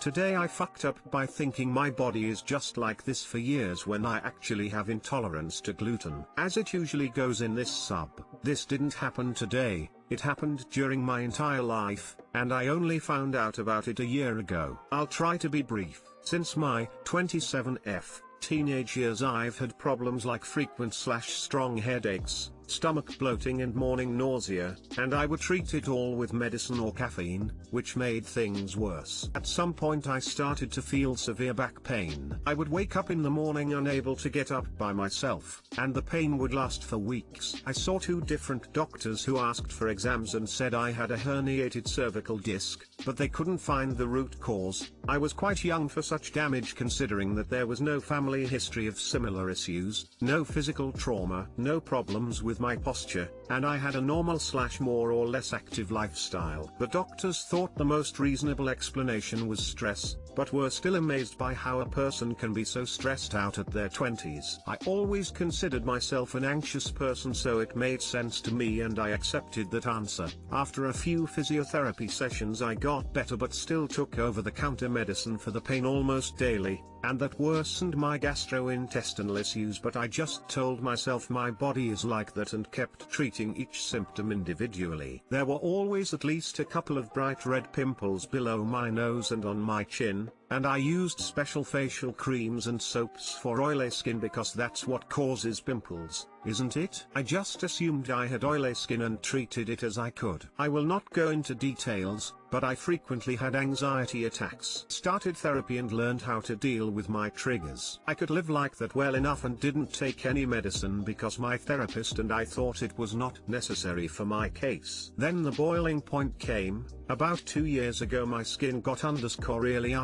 Today I fucked up by thinking my body is just like this for years when I actually have intolerance to gluten. As it usually goes in this sub, this didn't happen today, it happened during my entire life, and I only found out about it a year ago. I'll try to be brief. Since my 27F teenage years I've had problems like frequent/strong headaches, stomach bloating and morning nausea, and I would treat it all with medicine or caffeine, which made things worse. At some point I started to feel severe back pain. I would wake up in the morning unable to get up by myself, and the pain would last for weeks. I saw 2 different doctors who asked for exams and said I had a herniated cervical disc, but they couldn't find the root cause. I was quite young for such damage considering that there was no family history of similar issues, no physical trauma, no problems with my posture, and I had a normal/more or less active lifestyle. The doctors thought the most reasonable explanation was stress, but were still amazed by how a person can be so stressed out at their 20s. I always considered myself an anxious person, so it made sense to me and I accepted that answer. After a few physiotherapy sessions I got better but still took over-the-counter medicine for the pain almost daily, and that worsened my gastrointestinal issues, but I just told myself my body is like that and kept treating each symptom individually. There were always at least a couple of bright red pimples below my nose and on my chin, and I used special facial creams and soaps for oily skin because that's what causes pimples, isn't it? I just assumed I had oily skin and treated it as I could. I will not go into details, but I frequently had anxiety attacks. Started therapy and learned how to deal with my triggers. I could live like that well enough and didn't take any medicine because my therapist and I thought it was not necessary for my case. Then the boiling point came. About 2 years ago my skin got really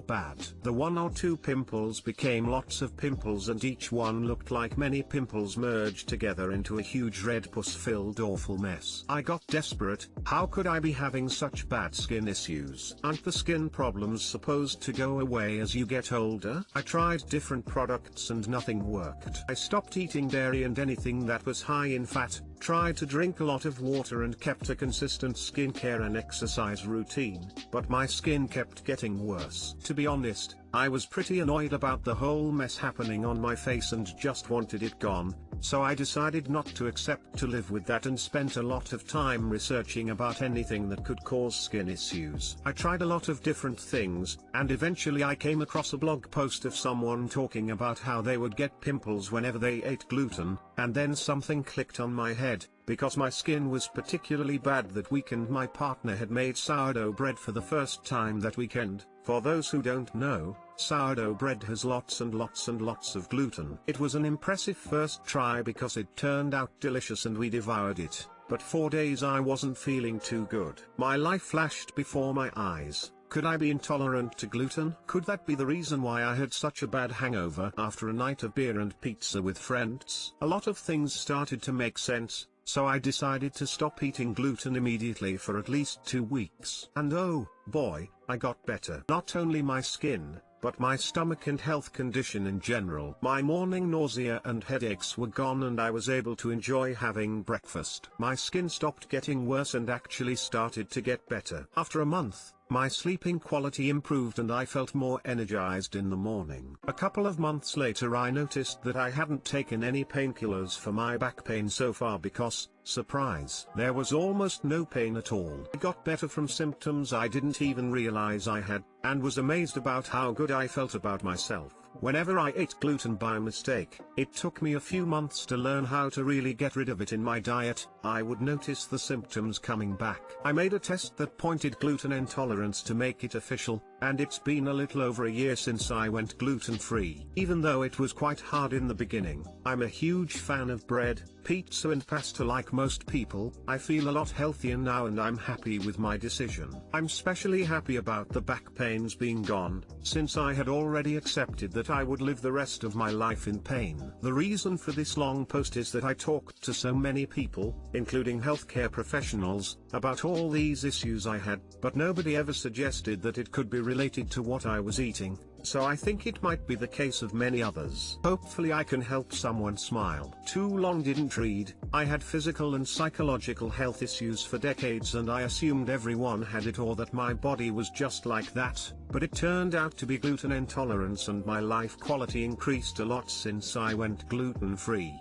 bad. The 1 or 2 pimples became lots of pimples and each one looked like many pimples merged together into a huge red pus-filled awful mess. I got desperate. How could I be having such bad skin issues? Aren't the skin problems supposed to go away as you get older? I tried different products and nothing worked. I stopped eating dairy and anything that was high in fat, tried to drink a lot of water and kept a consistent skincare and exercise routine, but my skin kept getting worse. To be honest, I was pretty annoyed about the whole mess happening on my face and just wanted it gone, so I decided not to accept to live with that and spent a lot of time researching about anything that could cause skin issues. I tried a lot of different things, and eventually I came across a blog post of someone talking about how they would get pimples whenever they ate gluten, and then something clicked on my head. Because my skin was particularly bad that weekend, my partner had made sourdough bread for the first time that weekend. For those who don't know, sourdough bread has lots and lots and lots of gluten. It was an impressive first try because it turned out delicious and we devoured it, but 4 days I wasn't feeling too good. My life flashed before my eyes. Could I be intolerant to gluten? Could that be the reason why I had such a bad hangover after a night of beer and pizza with friends? A lot of things started to make sense. So I decided to stop eating gluten immediately for at least 2 weeks. And oh, boy, I got better. Not only my skin, but my stomach and health condition in general. My morning nausea and headaches were gone and I was able to enjoy having breakfast. My skin stopped getting worse and actually started to get better. After a month, my sleeping quality improved and I felt more energized in the morning. A couple of months later I noticed that I hadn't taken any painkillers for my back pain so far because, surprise, there was almost no pain at all. I got better from symptoms I didn't even realize I had, and was amazed about how good I felt about myself. Whenever I ate gluten by mistake, it took me a few months to learn how to really get rid of it in my diet. I would notice the symptoms coming back. I made a test that pointed gluten intolerance to make it official, and it's been a little over a year since I went gluten-free. Even though it was quite hard in the beginning, I'm a huge fan of bread, pizza and pasta like most people. I feel a lot healthier now and I'm happy with my decision. I'm especially happy about the back pains being gone, since I had already accepted that I would live the rest of my life in pain. The reason for this long post is that I talked to so many people, including healthcare professionals, about all these issues I had, but nobody ever suggested that it could be related to what I was eating. so I think it might be the case of many others. Hopefully I can help someone smile. Too long didn't read. I had physical and psychological health issues for decades and I assumed everyone had it or that my body was just like that, but it turned out to be gluten intolerance and my life quality increased a lot since I went gluten-free.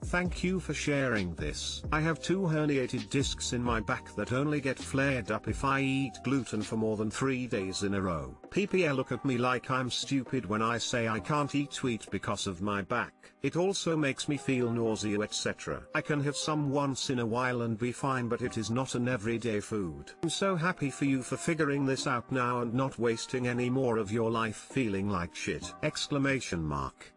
Thank you for sharing this. I have 2 herniated discs in my back that only get flared up if I eat gluten for more than 3 days in a row. People look at me like I'm stupid when I say I can't eat sweet because of my back. It also makes me feel nausea, etc. I can have some once in a while and be fine, but it is not an everyday food. I'm so happy for you for figuring this out now and not wasting any more of your life feeling like shit! Exclamation mark.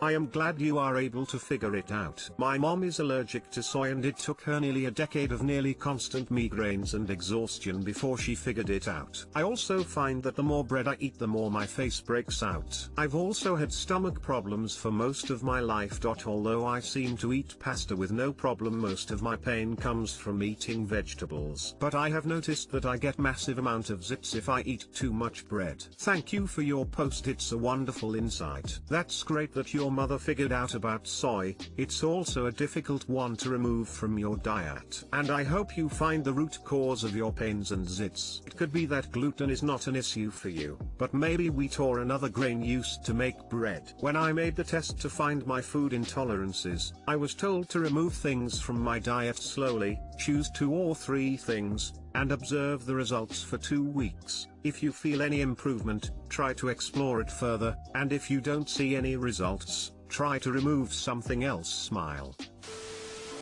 I am glad you are able to figure it out. My mom is allergic to soy and it took her nearly a decade of nearly constant migraines and exhaustion before she figured it out. I also find that the more bread I eat, the more my face breaks out. I've also had stomach problems for most of my life. Although I seem to eat pasta with no problem, most of my pain comes from eating vegetables. But I have noticed that I get massive amount of zits if I eat too much bread. Thank you for your post, it's a wonderful insight. That's great that your mother figured out about soy. It's also a difficult one to remove from your diet. And I hope you find the root cause of your pains and zits. It could be that gluten is not an issue for you, but maybe wheat or another grain used to make bread. When I made the test to find my food intolerances, I was told to remove things from my diet slowly, choose 2 or 3 things, and observe the results for 2 weeks. If you feel any improvement, try to explore it further, and if you don't see any results, try to remove something else. Smile.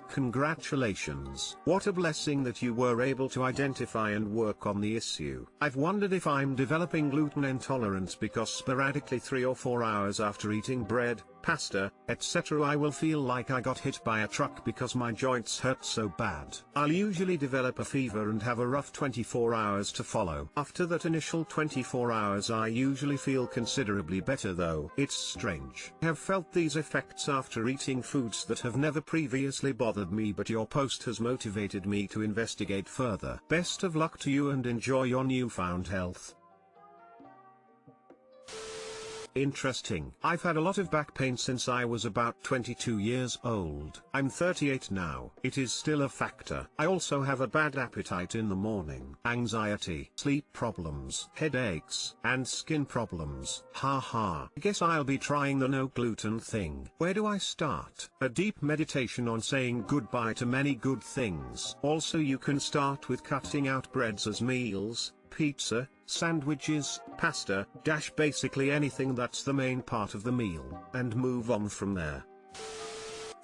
Congratulations. What a blessing that you were able to identify and work on the issue. I've wondered if I'm developing gluten intolerance because sporadically 3 or 4 hours after eating bread, pasta, etc. I will feel like I got hit by a truck because my joints hurt so bad. I'll usually develop a fever and have a rough 24 hours to follow. After that initial 24 hours I usually feel considerably better, though it's strange. I have felt these effects after eating foods that have never previously bothered me, but your post has motivated me to investigate further. Best of luck to you and enjoy your newfound health. Interesting. I've had a lot of back pain since I was about 22 years old. I'm 38 now. It is still a factor. I also have a bad appetite in the morning, anxiety, sleep problems, headaches, and skin problems. Haha. I guess I'll be trying the no gluten thing. Where do I start? A deep meditation on saying goodbye to many good things. Also, you can start with cutting out breads as meals, pizza, sandwiches, pasta, basically anything that's the main part of the meal, and move on from there.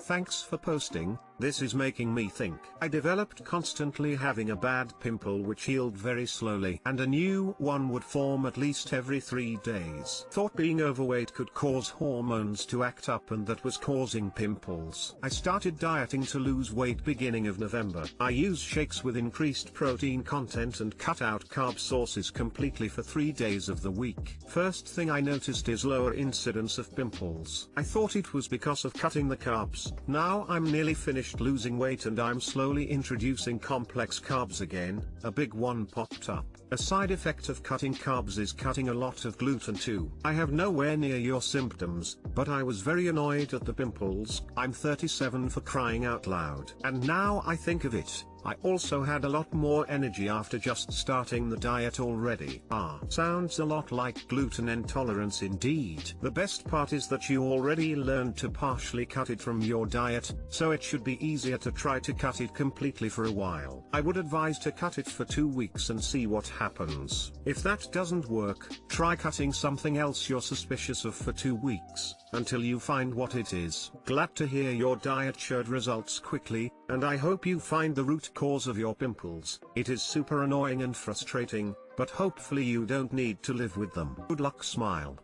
Thanks for posting. This is making me think. I developed constantly having a bad pimple which healed very slowly, and a new one would form at least every 3 days. Thought being overweight could cause hormones to act up, and that was causing pimples. I started dieting to lose weight beginning of November. I use shakes with increased protein content and cut out carb sources completely for 3 days of the week. First thing I noticed is lower incidence of pimples. I thought it was because of cutting the carbs. Now I'm nearly finished losing weight and I'm slowly introducing complex carbs again. A big one popped up. A side effect of cutting carbs is cutting a lot of gluten too. I have nowhere near your symptoms, but I was very annoyed at the pimples. I'm 37 for crying out loud. And now I think of it, I also had a lot more energy after just starting the diet already. Sounds a lot like gluten intolerance indeed. The best part is that you already learned to partially cut it from your diet, so it should be easier to try to cut it completely for a while. I would advise to cut it for 2 weeks and see what happens. If that doesn't work, try cutting something else you're suspicious of for 2 weeks, until you find what it is. Glad to hear your diet showed results quickly, and I hope you find the root cause of your pimples. It is super annoying and frustrating, but hopefully you don't need to live with them. Good luck. Smile.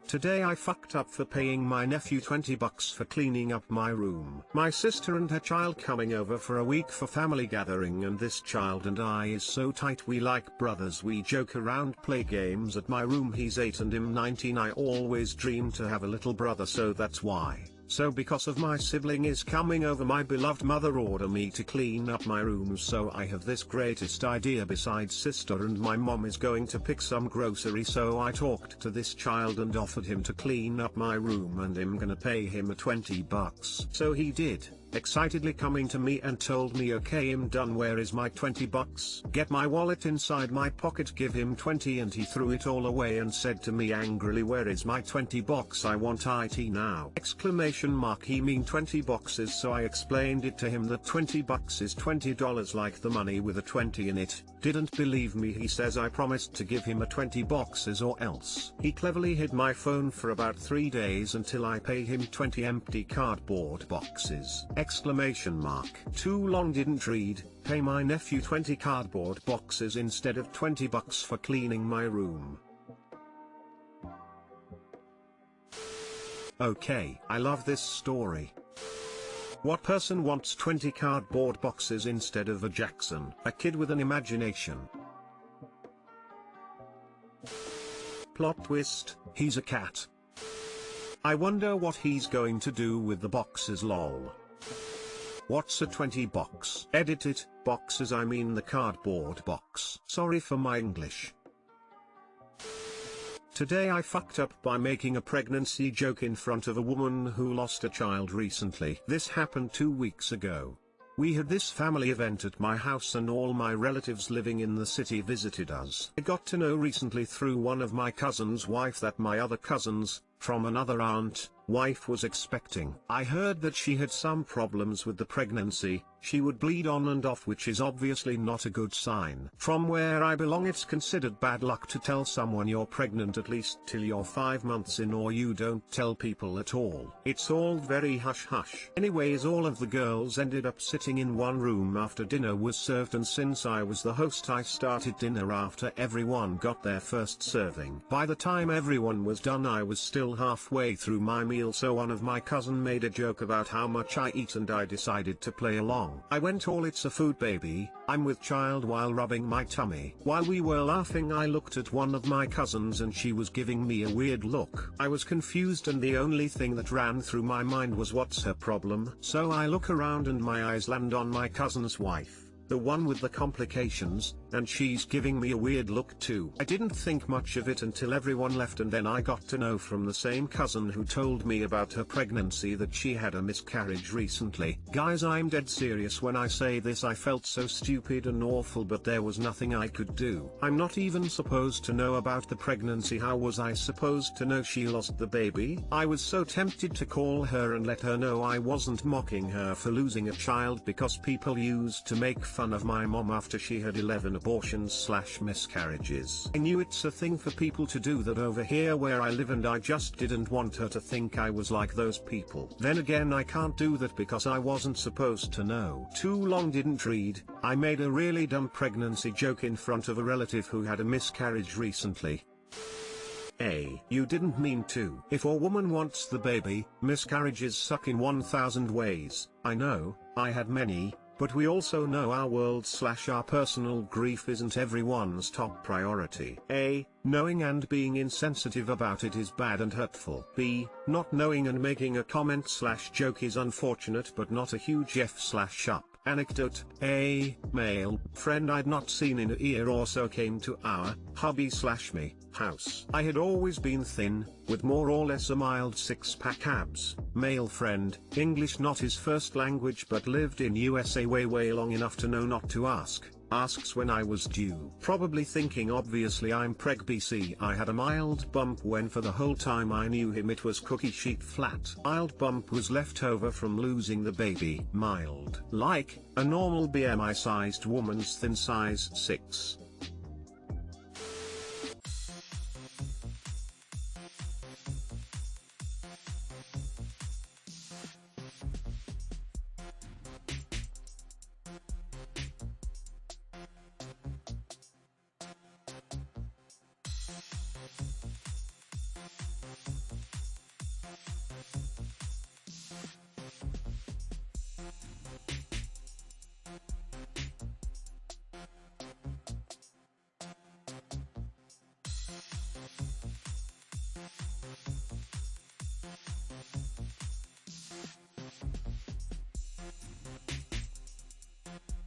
Today I fucked up for paying my nephew $20 for cleaning up my room. My sister and her child coming over for a week for family gathering, and this child and I is so tight, we like brothers. We joke around, play games at my room. He's 8 and I'm 19. I always dreamed to have a little brother, so that's why. So because of my sibling is coming over, my beloved mother ordered me to clean up my room, so I have this greatest idea besides sister, and my mom is going to pick some grocery, so I talked to this child and offered him to clean up my room and I'm gonna pay him a $20. So he did, excitedly coming to me and told me, okay, I'm done, where is my $20? Get my wallet inside my pocket, give him 20, and he threw it all away and said to me angrily, where is my $20? I want IT now! Exclamation mark. He mean 20 boxes, so I explained it to him that $20 is $20 like the money with a 20 in it. Didn't believe me. He says I promised to give him a 20 boxes or else. He cleverly hid my phone for about 3 days until I paid him 20 empty cardboard boxes! Exclamation mark. Too long, didn't read. Pay my nephew 20 cardboard boxes instead of $20 for cleaning my room. Okay, I love this story. What person wants 20 cardboard boxes instead of a Jackson? A kid with an imagination. Plot twist, he's a cat. I wonder what he's going to do with the boxes, lol. What's a 20 box? Edit it, boxes I mean the cardboard box. Sorry for my English. Today I fucked up by making a pregnancy joke in front of a woman who lost a child recently. This happened 2 weeks ago. We had this family event at my house and all my relatives living in the city visited us. I got to know recently through one of my cousin's wife that my other cousins, from another aunt, wife was expecting. I heard that she had some problems with the pregnancy. She would bleed on and off, which is obviously not a good sign. From where I belong, it's considered bad luck to tell someone you're pregnant at least till you're 5 months in, or you don't tell people at all. It's all very hush hush. Anyways, all of the girls ended up sitting in one room after dinner was served, and since I was the host I started dinner after everyone got their first serving. By the time everyone was done I was still halfway through my meal, so one of my cousin made a joke about how much I eat and I decided to play along. I went all "it's a food baby, I'm with child" while rubbing my tummy. While we were laughing I looked at one of my cousins and she was giving me a weird look. I was confused and the only thing that ran through my mind was what's her problem? So I look around and my eyes land on my cousin's wife, the one with the complications, and she's giving me a weird look too. I didn't think much of it until everyone left, and then I got to know from the same cousin who told me about her pregnancy that she had a miscarriage recently. Guys, I'm dead serious when I say this. I felt so stupid and awful, but there was nothing I could do. I'm not even supposed to know about the pregnancy. How was I supposed to know she lost the baby? I was so tempted to call her and let her know I wasn't mocking her for losing a child, because people used to make fun of my mom after she had 11 abortions/miscarriages. I knew it's a thing for people to do that over here where I live, and I just didn't want her to think I was like those people. Then again, I can't do that because I wasn't supposed to know. Too long, didn't read. I made a really dumb pregnancy joke in front of a relative who had a miscarriage recently. You didn't mean to. If a woman wants the baby, miscarriages suck in 1,000 ways. I know, I had many. But we also know our world/our personal grief isn't everyone's top priority. A. Knowing and being insensitive about it is bad and hurtful. B. Not knowing and making a comment/joke is unfortunate but not a huge F/up. Anecdote: a male friend I'd not seen in a year or so came to our hubby/me house. I had always been thin, with more or less a mild six-pack abs. Male friend, English not his first language but lived in USA way long enough to know not to ask. Asks when I was due. Probably thinking obviously I'm preg BC. I had a mild bump when for the whole time I knew him it was cookie sheet flat. Mild bump was left over from losing the baby. Mild. Like, a normal BMI sized woman's thin size 6.